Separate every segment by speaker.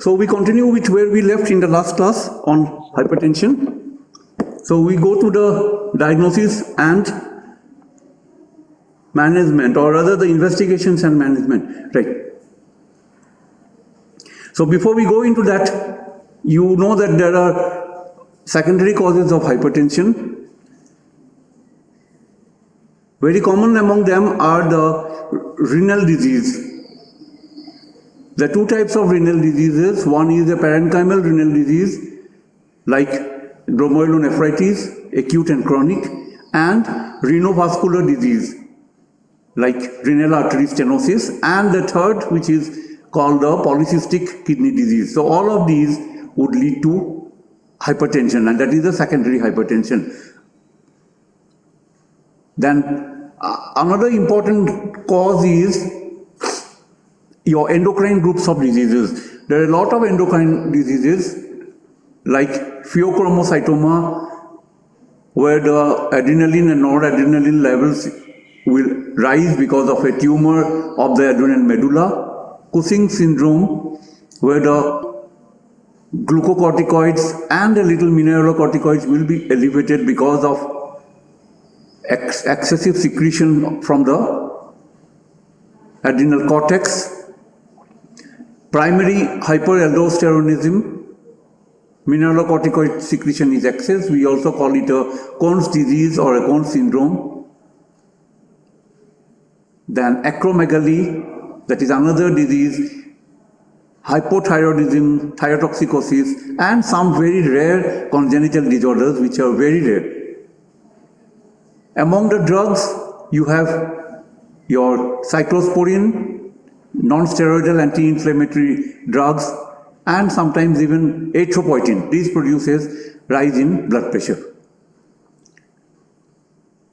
Speaker 1: So we continue with where we left in the last class on hypertension. So we go to the diagnosis and management, or rather the investigations and management, right? So before we go into that, you know that there are secondary causes of hypertension. Very common among them are the renal disease. There are two types of renal diseases. One is a parenchymal renal disease, like glomerulonephritis, acute and chronic, and renovascular disease, like renal artery stenosis, and the third, which is called the polycystic kidney disease. So all of these would lead to hypertension, and that is the secondary hypertension. Then another important cause is your endocrine groups of diseases. There are a lot of endocrine diseases like pheochromocytoma, where the adrenaline and noradrenaline levels will rise because of a tumor of the adrenal medulla. Cushing syndrome, where the glucocorticoids and a little mineralocorticoids will be elevated because of excessive secretion from the adrenal cortex. Primary hyperaldosteronism, mineralocorticoid secretion is excess. We also call it a Conn's disease or a Conn's syndrome. Then acromegaly, that is another disease, hypothyroidism, thyrotoxicosis, and some very rare congenital disorders which are very rare. Among the drugs, you have your cyclosporin, non-steroidal anti-inflammatory drugs, and sometimes even erythropoietin. These produces rise in blood pressure.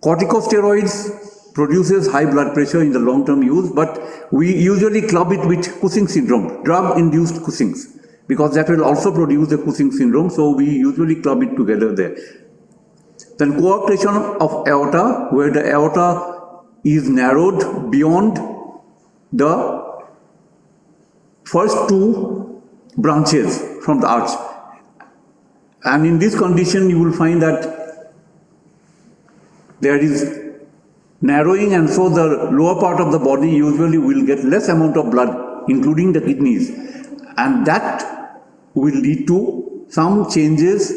Speaker 1: Corticosteroids produces high blood pressure in the long-term use, but we usually club it with Cushing syndrome, drug-induced Cushing's, because that will also produce the Cushing syndrome, so we usually club it together there. Then coarctation of aorta, where the aorta is narrowed beyond the first two branches from the arch. And in this condition, you will find that there is narrowing, and so the lower part of the body usually will get less amount of blood, including the kidneys, and that will lead to some changes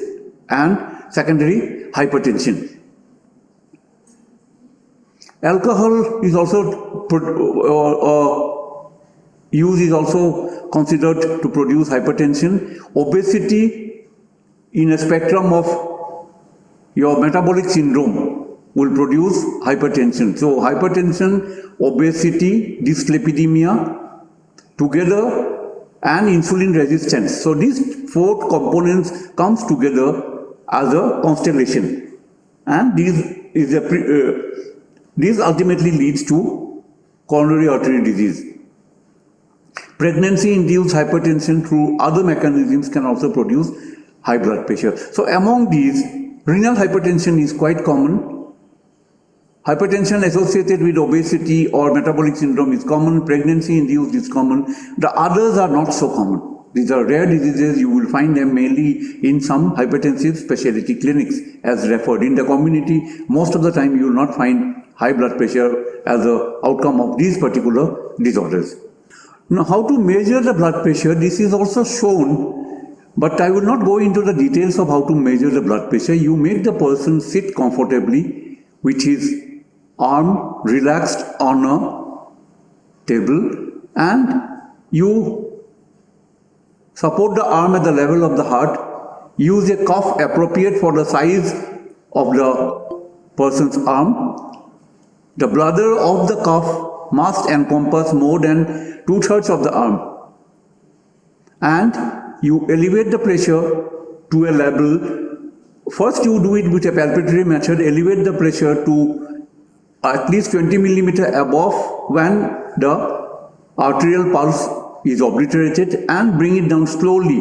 Speaker 1: and secondary hypertension. Alcohol is also use is also considered to produce hypertension. Obesity in a spectrum of your metabolic syndrome will produce hypertension. So hypertension, obesity, dyslipidemia together, and insulin resistance. So these four components comes together as a constellation, and this ultimately leads to coronary artery disease. Pregnancy-induced hypertension through other mechanisms can also produce high blood pressure. So among these, renal hypertension is quite common. Hypertension associated with obesity or metabolic syndrome is common. Pregnancy-induced is common. The others are not so common. These are rare diseases. You will find them mainly in some hypertensive specialty clinics as referred. In the community, most of the time you will not find high blood pressure as an outcome of these particular disorders. Now, how to measure the blood pressure? This is also shown, but I will not go into the details of how to measure the blood pressure. You make the person sit comfortably with his arm relaxed on a table, and you support the arm at the level of the heart. Use a cuff appropriate for the size of the person's arm. The bladder of the cuff must encompass more than 2/3 of the arm, and you elevate the pressure to a level. First you do it with a palpatory method, elevate the pressure to at least 20 millimeter above when the arterial pulse is obliterated, and bring it down slowly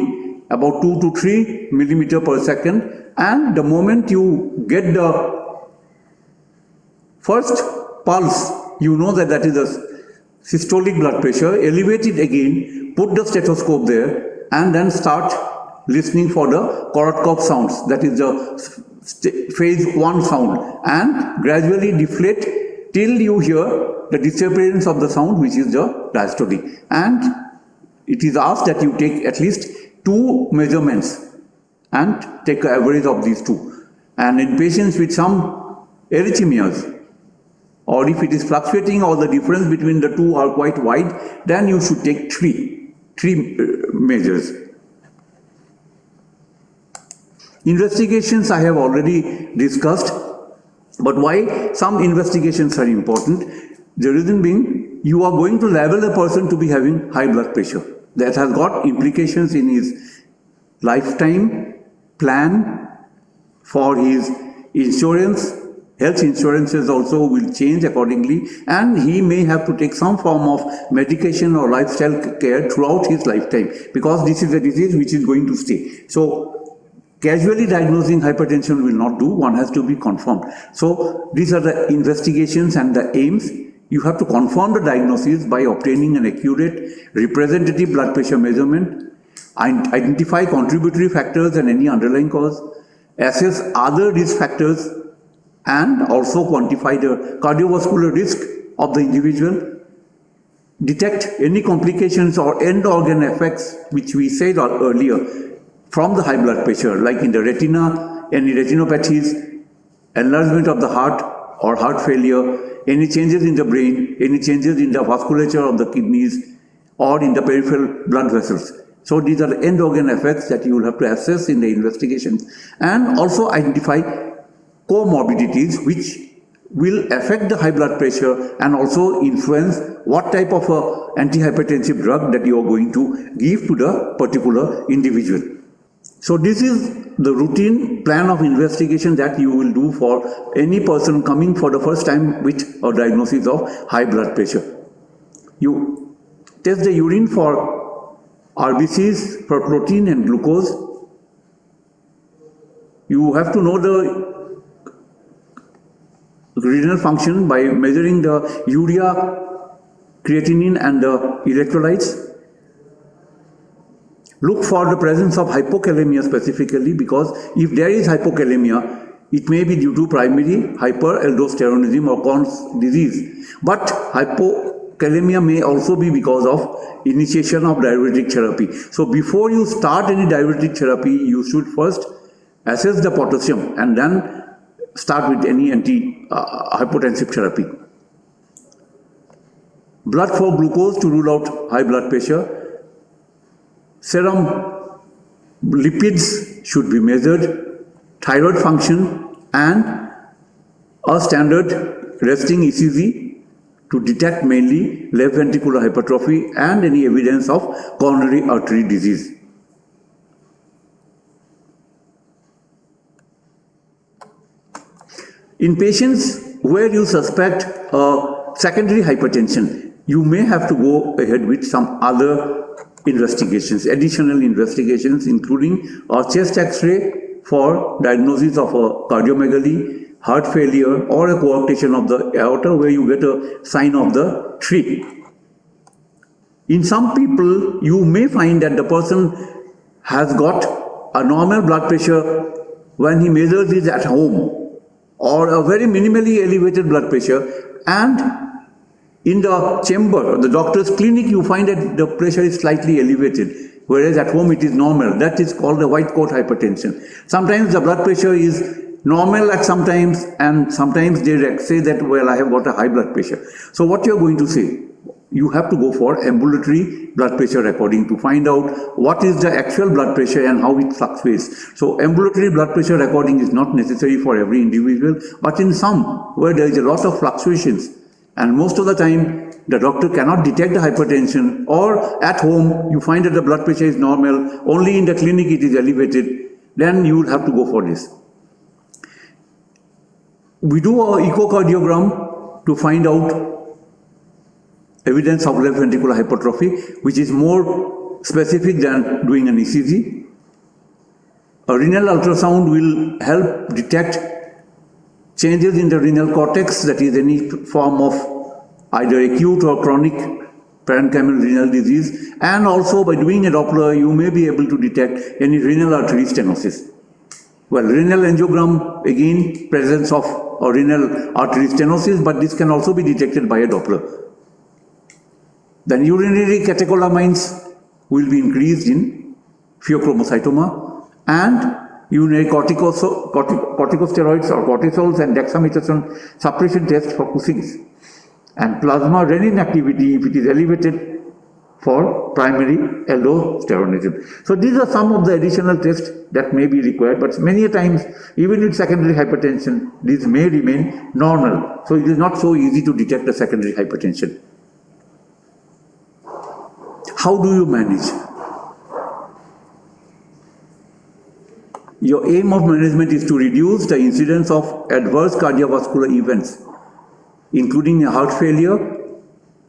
Speaker 1: about 2 to 3 millimeter per second, and the moment you get the first pulse, you know that is a systolic blood pressure. Elevate it again, put the stethoscope there, and then start listening for the Korotkov sounds, that is the phase 1 sound, and gradually deflate till you hear the disappearance of the sound, which is the diastole. And it is asked that you take at least 2 measurements and take an average of these 2. And in patients with some arrhythmias, or if it is fluctuating or the difference between the 2 are quite wide, then you should take three measures. Investigations I have already discussed, but why some investigations are important? The reason being, you are going to label a person to be having high blood pressure. That has got implications in his lifetime plan, for his insurance. Health insurances also will change accordingly, and he may have to take some form of medication or lifestyle care throughout his lifetime, because this is a disease which is going to stay. So casually diagnosing hypertension will not do, one has to be confirmed. So these are the investigations and the aims. You have to confirm the diagnosis by obtaining an accurate representative blood pressure measurement, identify contributory factors and any underlying cause, assess other risk factors, and also quantify the cardiovascular risk of the individual, detect any complications or end organ effects which we said earlier from the high blood pressure, like in the retina, any retinopathies, enlargement of the heart or heart failure, any changes in the brain, any changes in the vasculature of the kidneys or in the peripheral blood vessels. So these are the end organ effects that you will have to assess in the investigation, and also identify comorbidities which will affect the high blood pressure and also influence what type of antihypertensive drug that you are going to give to the particular individual. So this is the routine plan of investigation that you will do for any person coming for the first time with a diagnosis of high blood pressure. You test the urine for RBCs, for protein and glucose. You have to know the renal function by measuring the urea, creatinine and the electrolytes. Look for the presence of hypokalemia specifically, because if there is hypokalemia, it may be due to primary hyperaldosteronism or Crohn's disease. But hypokalemia may also be because of initiation of diuretic therapy. So before you start any diuretic therapy, you should first assess the potassium and then start with any anti-hypotensive therapy. Blood for glucose to rule out high blood pressure. Serum lipids should be measured. Thyroid function and a standard resting ECG to detect mainly left ventricular hypertrophy and any evidence of coronary artery disease. In patients where you suspect secondary hypertension, you may have to go ahead with some other investigations, additional investigations, including a chest X-ray for diagnosis of a cardiomegaly, heart failure, or a coarctation of the aorta, where you get a sign of the tree. In some people, you may find that the person has got a normal blood pressure when he measures it at home, or a very minimally elevated blood pressure, and in the chamber, the doctor's clinic, you find that the pressure is slightly elevated, whereas at home it is normal. That is called the white coat hypertension. Sometimes the blood pressure is normal at sometimes, and sometimes they say that, well, I have got a high blood pressure. So what you are going to say? You have to go for ambulatory blood pressure recording to find out what is the actual blood pressure and how it fluctuates. So ambulatory blood pressure recording is not necessary for every individual, but in some where there is a lot of fluctuations, and most of the time the doctor cannot detect the hypertension, or at home you find that the blood pressure is normal, only in the clinic it is elevated, then you will have to go for this. We do an echocardiogram to find out evidence of left ventricular hypertrophy, which is more specific than doing an ECG. A renal ultrasound will help detect changes in the renal cortex, that is any form of either acute or chronic parenchymal renal disease, and also by doing a Doppler, you may be able to detect any renal artery stenosis. Well, renal angiogram, again, presence of a renal artery stenosis, but this can also be detected by a Doppler. Then urinary catecholamines will be increased in pheochromocytoma, and urinary corticosteroids or cortisols and dexamethasone suppression test for Cushing's, and plasma renin activity if it is elevated for primary aldosteronism. So these are some of the additional tests that may be required, but many times, even with secondary hypertension, these may remain normal. So it is not so easy to detect a secondary hypertension. How do you manage? Your aim of management is to reduce the incidence of adverse cardiovascular events, including heart failure,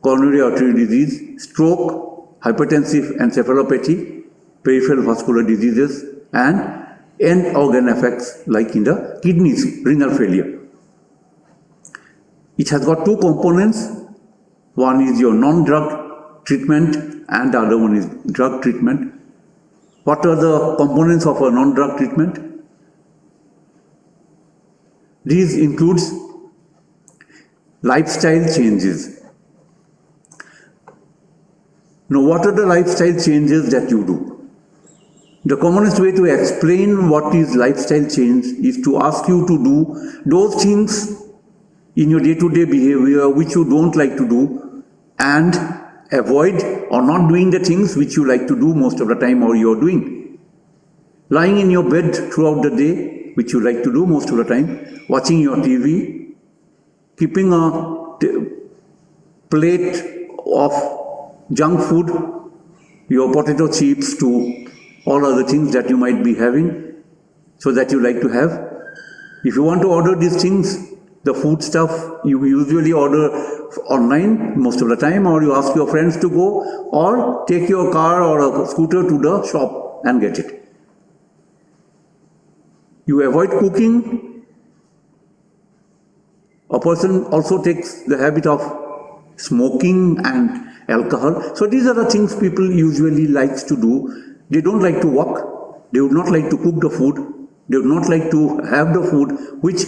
Speaker 1: coronary artery disease, stroke, hypertensive encephalopathy, peripheral vascular diseases, and end organ effects like in the kidneys, renal failure. It has got two components. One is your non-drug treatment and the other one is drug treatment. What are the components of a non-drug treatment? These includes lifestyle changes. Now, what are the lifestyle changes that you do? The commonest way to explain what is lifestyle change is to ask you to do those things in your day-to-day behavior which you don't like to do, and avoid or not doing the things which you like to do most of the time or you're doing. Lying in your bed throughout the day, which you like to do most of the time, watching your TV, keeping a plate of junk food, your potato chips to all other things that you might be having, so that you like to have. If you want to order these things, the food stuff you usually order online most of the time, or you ask your friends to go, or take your car or a scooter to the shop and get it. You avoid cooking. A person also takes the habit of smoking and alcohol. So these are the things people usually likes to do. They don't like to walk. They would not like to cook the food. They would not like to have the food which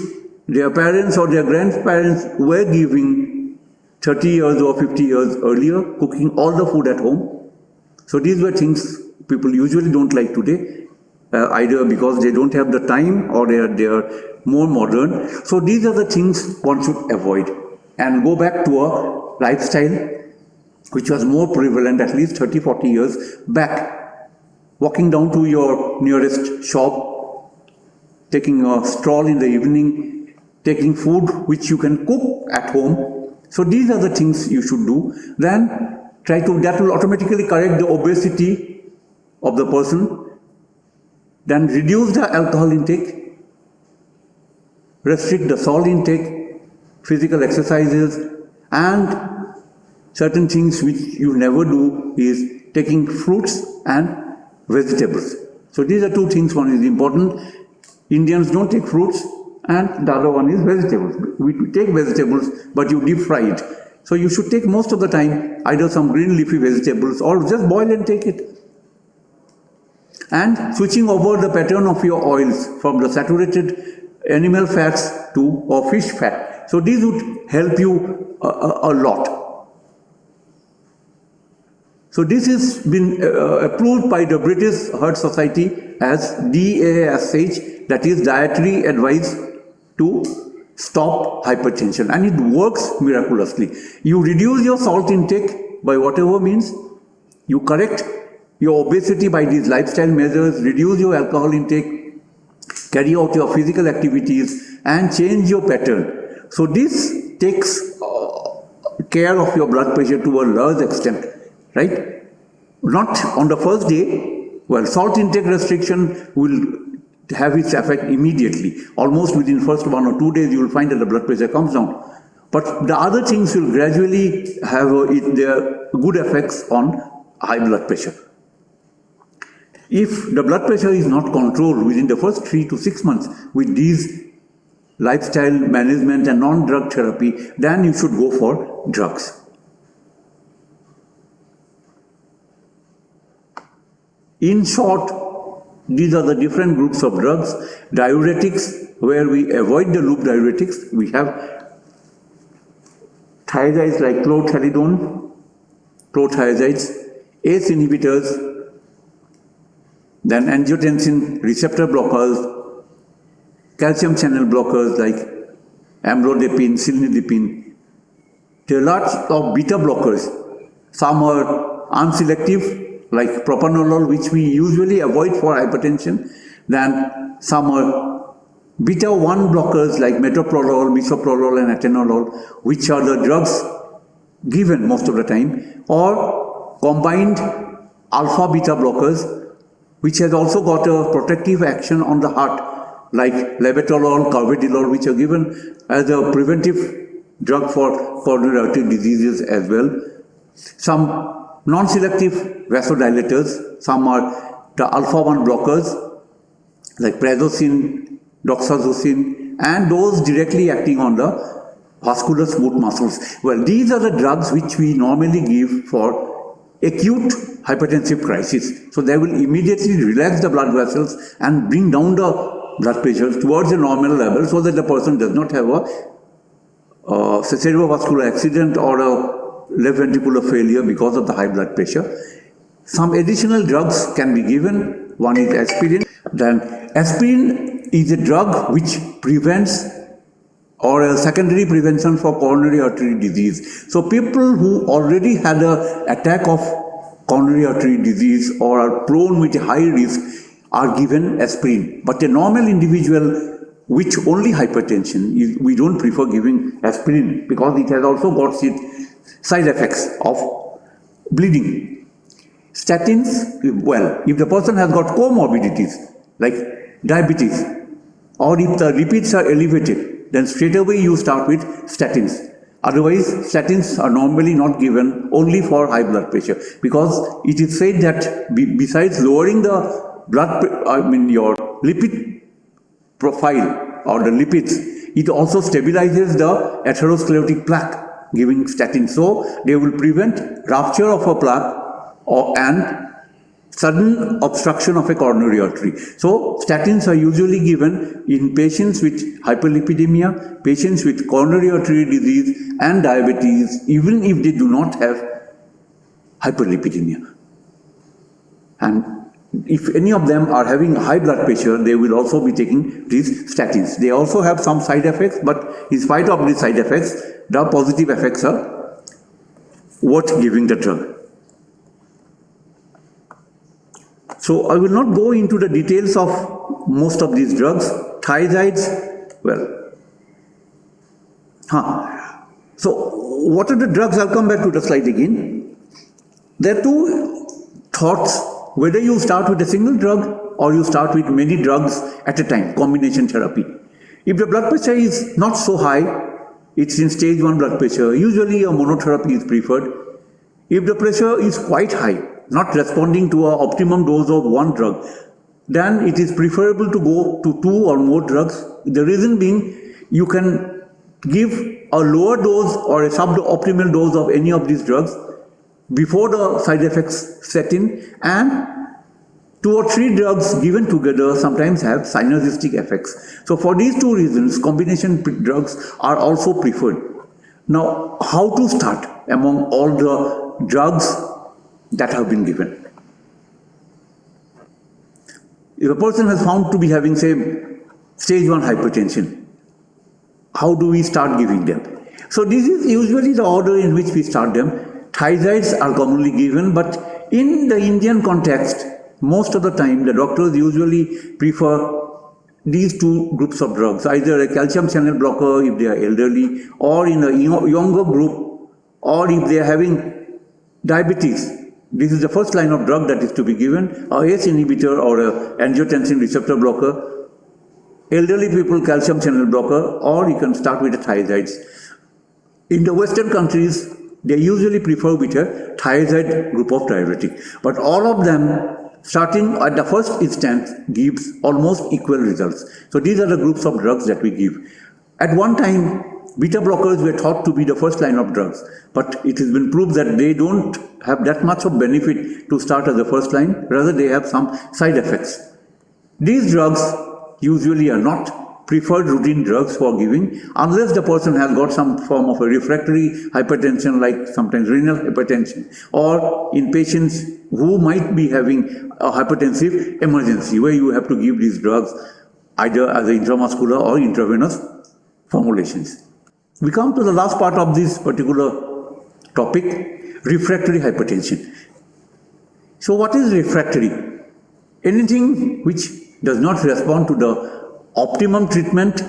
Speaker 1: their parents or their grandparents were giving 30 years or 50 years earlier, cooking all the food at home. So these were things people usually don't like today, either because they don't have the time or they are more modern. So these are the things one should avoid and go back to a lifestyle which was more prevalent at least 30-40 years back. Walking down to your nearest shop, taking a stroll in the evening, taking food which you can cook at home. So these are the things you should do. Then that will automatically correct the obesity of the person. Then reduce the alcohol intake, restrict the salt intake, physical exercises, and certain things which you never do is taking fruits and vegetables. So these are two things. One is important. Indians don't take fruits, and the other one is vegetables. We take vegetables, but you deep fry it. So you should take most of the time either some green leafy vegetables or just boil and take it. And switching over the pattern of your oils from the saturated animal fats to or fish fat. So these would help you a lot. So this has been approved by the British Heart Society as DASH, that is dietary advice to stop hypertension, and it works miraculously. You reduce your salt intake by whatever means, you correct your obesity by these lifestyle measures, reduce your alcohol intake, carry out your physical activities, and change your pattern. So this takes care of your blood pressure to a large extent, right? Not on the first day. Well, salt intake restriction will have its effect immediately. Almost within first 1 or 2 days, you will find that the blood pressure comes down. But the other things will gradually have their good effects on high blood pressure. If the blood pressure is not controlled within the first 3 to 6 months with these lifestyle management and non-drug therapy, then you should go for drugs. In short, these are the different groups of drugs. Diuretics, where we avoid the loop diuretics, we have thiazides like chlorthalidone, chlorthiazides, ACE inhibitors, then angiotensin receptor blockers, calcium channel blockers like amlodipine, cilnidipine. There are lots of beta blockers. Some are unselective, like propranolol, which we usually avoid for hypertension. Then some are beta 1 blockers like metoprolol, bisoprolol and atenolol, which are the drugs given most of the time, or combined alpha beta blockers, which has also got a protective action on the heart, like labetalol, carvedilol, which are given as a preventive drug for coronary artery diseases as well. Some non-selective vasodilators, some are the alpha-1 blockers like prazosin, doxazosin, and those directly acting on the vascular smooth muscles. Well, these are the drugs which we normally give for acute hypertensive crisis. So they will immediately relax the blood vessels and bring down the blood pressure towards a normal level so that the person does not have a cerebrovascular accident or a left ventricular failure because of the high blood pressure. Some additional drugs can be given. One is aspirin. Then aspirin is a drug which prevents or a secondary prevention for coronary artery disease. So people who already had an attack of coronary artery disease or are prone with a high risk are given aspirin. But a normal individual which only hypertension, we don't prefer giving aspirin because it has also got side effects of bleeding. Statins, well, if the person has got comorbidities like diabetes or if the lipids are elevated, then straight away you start with statins. Otherwise, statins are normally not given only for high blood pressure because it is said that besides lowering the your lipid profile or the lipids, it also stabilizes the atherosclerotic plaque giving statins. So they will prevent rupture of a plaque and sudden obstruction of a coronary artery. So statins are usually given in patients with hyperlipidemia, patients with coronary artery disease and diabetes, even if they do not have hyperlipidemia. And if any of them are having high blood pressure, they will also be taking these statins. They also have some side effects, but in spite of these side effects, the positive effects are worth giving the drug. So I will not go into the details of most of these drugs. Thiazides, well, so what are the drugs? I'll come back to the slide again. There are two thoughts, whether you start with a single drug or you start with many drugs at a time, combination therapy. If the blood pressure is not so high, it's in stage 1 blood pressure, usually a monotherapy is preferred. If the pressure is quite high, not responding to an optimum dose of one drug, then it is preferable to go to 2 or more drugs. The reason being, you can give a lower dose or a suboptimal dose of any of these drugs before the side effects set in, and 2 or 3 drugs given together sometimes have synergistic effects. So for these 2 reasons, combination drugs are also preferred. Now, how to start among all the drugs that have been given? If a person has found to be having, say, stage 1 hypertension, how do we start giving them? So this is usually the order in which we start them. Thiazides are commonly given, but in the Indian context, most of the time the doctors usually prefer these 2 groups of drugs, either a calcium channel blocker if they are elderly, or in a younger group, or if they are having diabetes. This is the first line of drug that is to be given, a ACE inhibitor or a angiotensin receptor blocker. Elderly people, calcium channel blocker, or you can start with the thiazides. In the Western countries, they usually prefer with a thiazide group of diuretic. But all of them, starting at the first instance, gives almost equal results. So these are the groups of drugs that we give. At one time, beta blockers were thought to be the first line of drugs, but it has been proved that they don't have that much of benefit to start as the first line, rather they have some side effects. These drugs usually are not preferred routine drugs for giving unless the person has got some form of a refractory hypertension, like sometimes renal hypertension, or in patients who might be having a hypertensive emergency where you have to give these drugs either as intramuscular or intravenous formulations. We come to the last part of this particular topic, refractory hypertension. So what is refractory? Anything which does not respond to the optimum treatment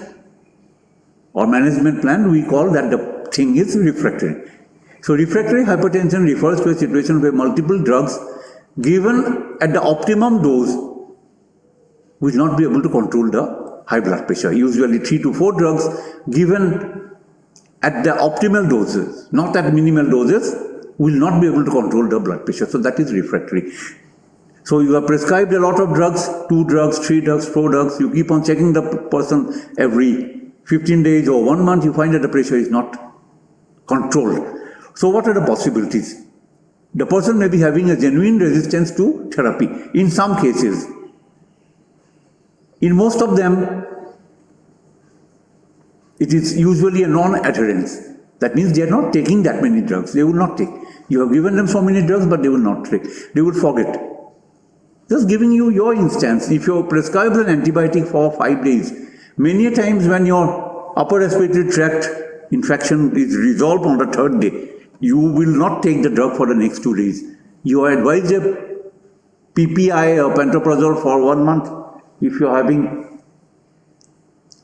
Speaker 1: or management plan, we call that the thing is refractory. So refractory hypertension refers to a situation where multiple drugs given at the optimum dose will not be able to control the high blood pressure. Usually 3 to 4 drugs given at the optimal doses, not at minimal doses, will not be able to control the blood pressure. So that is refractory. So you are prescribed a lot of drugs, 2 drugs, 3 drugs, 4 drugs, you keep on checking the person every 15 days or 1 month, you find that the pressure is not controlled. So what are the possibilities? The person may be having a genuine resistance to therapy in some cases. In most of them, it is usually a non-adherence. That means they are not taking that many drugs. They will not take. You have given them so many drugs, but they will not take. They will forget. Just giving you your instance, if you prescribe an antibiotic for 5 days, many times when your upper respiratory tract infection is resolved on the 3rd day, you will not take the drug for the next 2 days. You are advised a PPI or pantoprazole for 1 month if you are having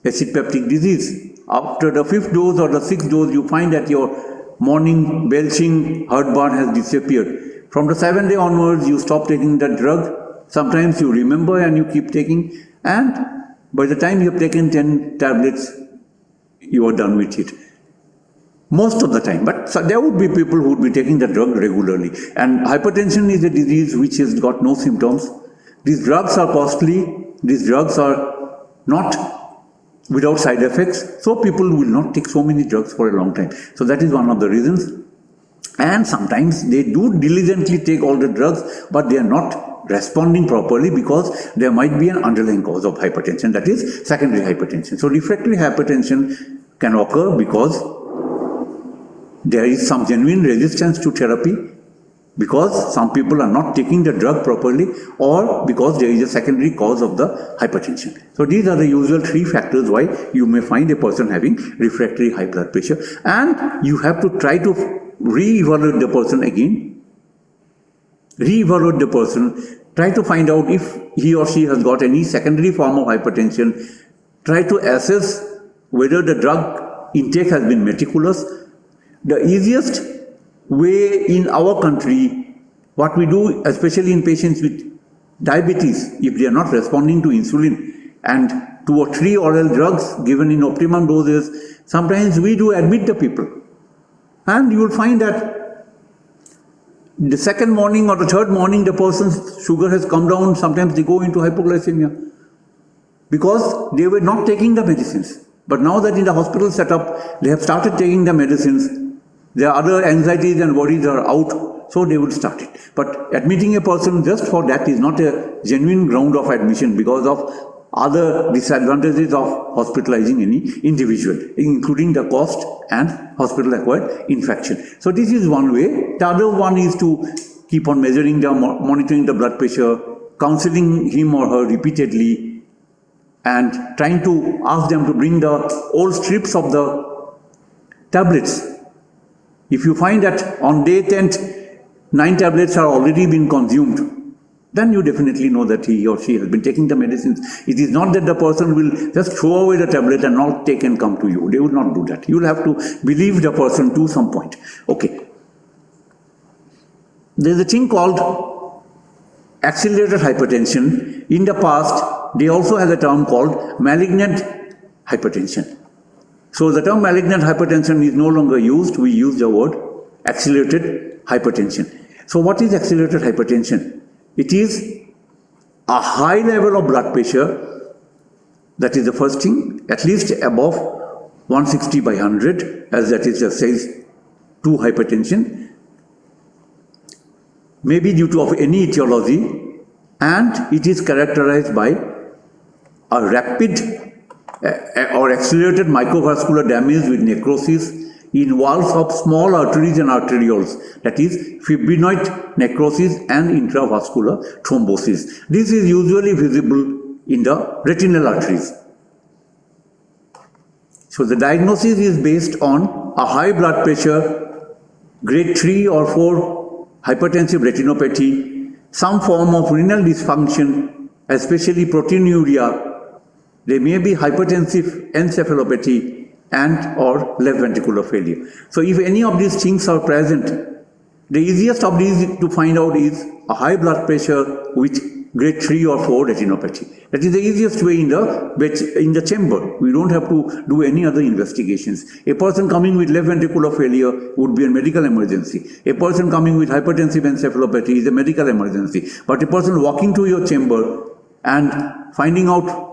Speaker 1: acid peptic disease. After the 5th dose or the 6th dose, you find that your morning belching heartburn has disappeared. From the 7th day onwards, you stop taking the drug. Sometimes you remember and you keep taking, and by the time you have taken 10 tablets, you are done with it. Most of the time, but so there would be people who would be taking the drug regularly. And hypertension is a disease which has got no symptoms. These drugs are costly. These drugs are not without side effects. So people will not take so many drugs for a long time. So that is one of the reasons. And sometimes they do diligently take all the drugs, but they are not responding properly because there might be an underlying cause of hypertension, that is secondary hypertension. So refractory hypertension can occur because there is some genuine resistance to therapy, because some people are not taking the drug properly, or because there is a secondary cause of the hypertension. So these are the usual 3 factors why you may find a person having refractory high blood pressure, and you have to try to re-evaluate the person again. Re-evaluate the person, try to find out if he or she has got any secondary form of hypertension, try to assess whether the drug intake has been meticulous. The easiest way in our country, what we do, especially in patients with diabetes, if they are not responding to insulin and 2 or 3 oral drugs given in optimum doses, sometimes we do admit the people. And you will find that the 2nd morning or the 3rd morning, the person's sugar has come down. Sometimes they go into hypoglycemia because they were not taking the medicines. But now that in the hospital setup, they have started taking the medicines, their other anxieties and worries are out, so they will start it. But admitting a person just for that is not a genuine ground of admission because of other disadvantages of hospitalizing any individual, including the cost and hospital-acquired infection. So this is one way. The other one is to keep on measuring the, monitoring the blood pressure, counseling him or her repeatedly, and trying to ask them to bring the old strips of the tablets. If you find that on day 10th, 9 tablets are already been consumed, then you definitely know that he or she has been taking the medicines. It is not that the person will just throw away the tablet and not take and come to you. They will not do that. You will have to believe the person to some point. Okay. There is a thing called accelerated hypertension. In the past, they also had a term called malignant hypertension. So the term malignant hypertension is no longer used. We use the word accelerated hypertension. So what is accelerated hypertension? It is a high level of blood pressure, that is the first thing, at least above 160 by 100, as that is just says 2 hypertension, may be due to of any etiology, and it is characterized by a rapid or accelerated microvascular damage with necrosis in walls of small arteries and arterioles, that is fibrinoid necrosis and intravascular thrombosis. This is usually visible in the retinal arteries. So the diagnosis is based on a high blood pressure, grade 3 or 4 hypertensive retinopathy, some form of renal dysfunction, especially proteinuria. There may be hypertensive encephalopathy and or left ventricular failure. So if any of these things are present, the easiest of these to find out is a high blood pressure with grade 3 or 4 retinopathy. That is the easiest way in the chamber. We don't have to do any other investigations. A person coming with left ventricular failure would be a medical emergency. A person coming with hypertensive encephalopathy is a medical emergency. But a person walking to your chamber and finding out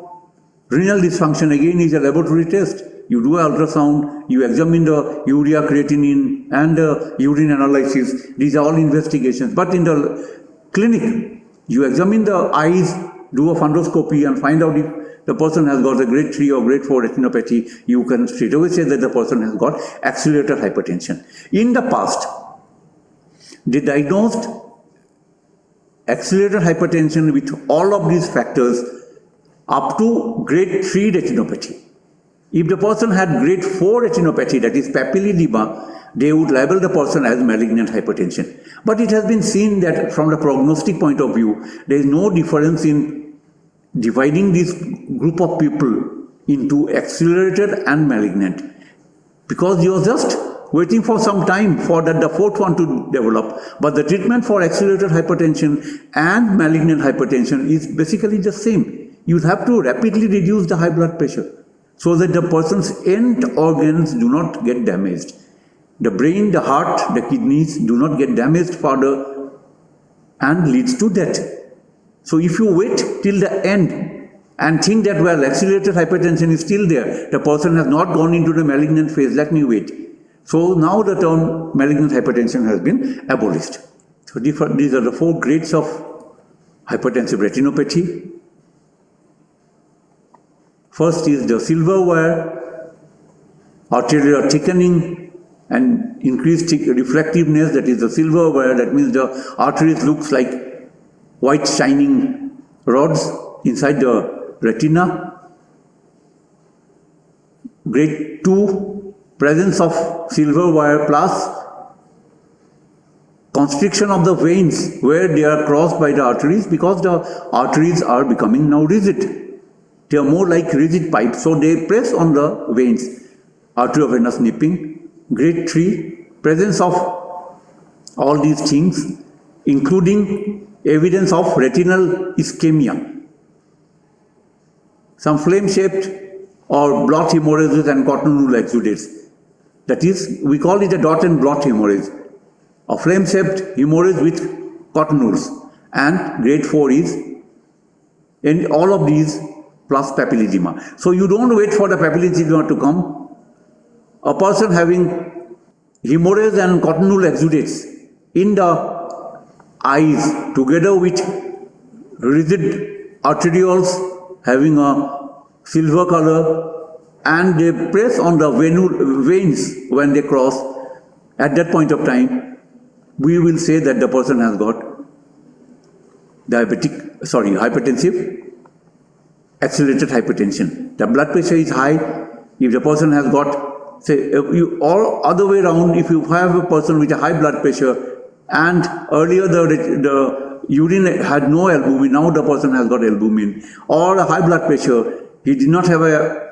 Speaker 1: renal dysfunction again is a laboratory test. You do an ultrasound, you examine the urea, creatinine and the urine analysis. These are all investigations. But in the clinic, you examine the eyes, do a fundoscopy and find out if the person has got a grade 3 or grade 4 retinopathy. You can straight away say that the person has got accelerated hypertension. In the past, they diagnosed accelerated hypertension with all of these factors up to grade 3 retinopathy. If the person had grade 4 retinopathy, that is papilledema, they would label the person as malignant hypertension. But it has been seen that from the prognostic point of view, there is no difference in dividing this group of people into accelerated and malignant, because you are just waiting for some time for that the fourth one to develop. But the treatment for accelerated hypertension and malignant hypertension is basically the same. You have to rapidly reduce the high blood pressure so that the person's end organs do not get damaged. The brain, the heart, the kidneys do not get damaged further and leads to death. So if you wait till the end and think that, well, accelerated hypertension is still there, the person has not gone into the malignant phase, let me wait. So now the term malignant hypertension has been abolished. So these are the 4 grades of hypertensive retinopathy. First is the silver wire, arterial thickening and increased refractiveness, that is the silver wire, that means the arteries looks like white shining rods inside the retina. Grade 2, presence of silver wire plus constriction of the veins where they are crossed by the arteries, because the arteries are becoming now rigid. They are more like rigid pipes, so they press on the veins. Arteriovenous nipping. Grade 3, presence of all these things, including evidence of retinal ischemia. Some flame-shaped or blot hemorrhages and cotton wool exudates. That is, we call it a dot and blot hemorrhage. A flame-shaped hemorrhage with cotton wools. And grade 4 is in all of these plus papilledema. So you don't wait for the papilledema to come. A person having hemorrhage and cotton wool exudates in the eyes together with rigid arterioles having a silver color, and they press on the veins when they cross, at that point of time, we will say that the person has got hypertensive, accelerated hypertension. The blood pressure is high. If the person has got, say, or other way around, if you have a person with a high blood pressure and earlier the urine had no albumin, now the person has got albumin, or a high blood pressure, he did not have a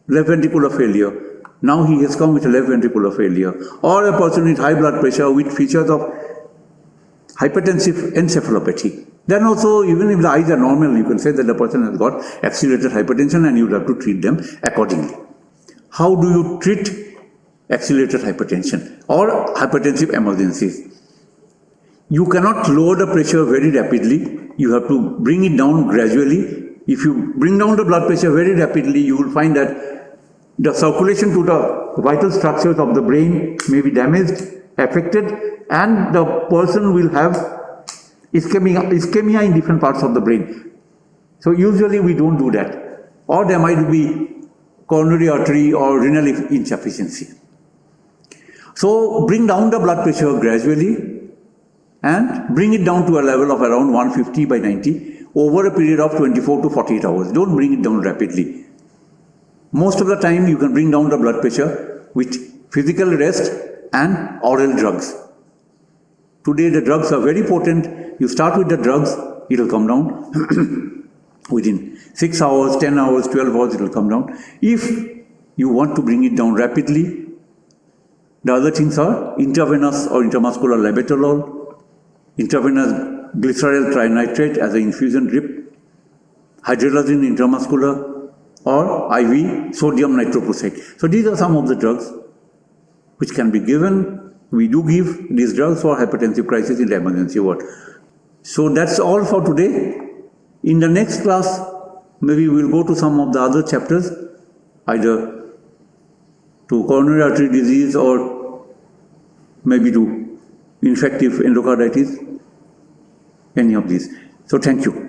Speaker 1: left ventricular failure, now he has come with a left ventricular failure, or a person with high blood pressure with features of hypertensive encephalopathy. Then also, even if the eyes are normal, you can say that the person has got accelerated hypertension and you have to treat them accordingly. How do you treat accelerated hypertension or hypertensive emergencies? You cannot lower the pressure very rapidly. You have to bring it down gradually. If you bring down the blood pressure very rapidly, you will find that the circulation to the vital structures of the brain may be damaged, affected, and the person will have ischemia in different parts of the brain. So usually we don't do that. Or there might be coronary artery or renal insufficiency. So bring down the blood pressure gradually and bring it down to a level of around 150 by 90 over a period of 24 to 48 hours. Don't bring it down rapidly. Most of the time you can bring down the blood pressure with physical rest and oral drugs. Today the drugs are very potent. You start with the drugs, it will come down. Within 6 hours, 10 hours, 12 hours, it will come down. If you want to bring it down rapidly, the other things are intravenous or intramuscular labetalol, intravenous glycerol trinitrate as an infusion drip, hydrolazine intramuscular, or IV sodium nitroprusside. So these are some of the drugs which can be given. We do give these drugs for hypertensive crisis in the emergency ward. So that's all for today. In the next class, maybe we'll go to some of the other chapters, either to coronary artery disease or maybe to infective endocarditis, any of these. So thank you.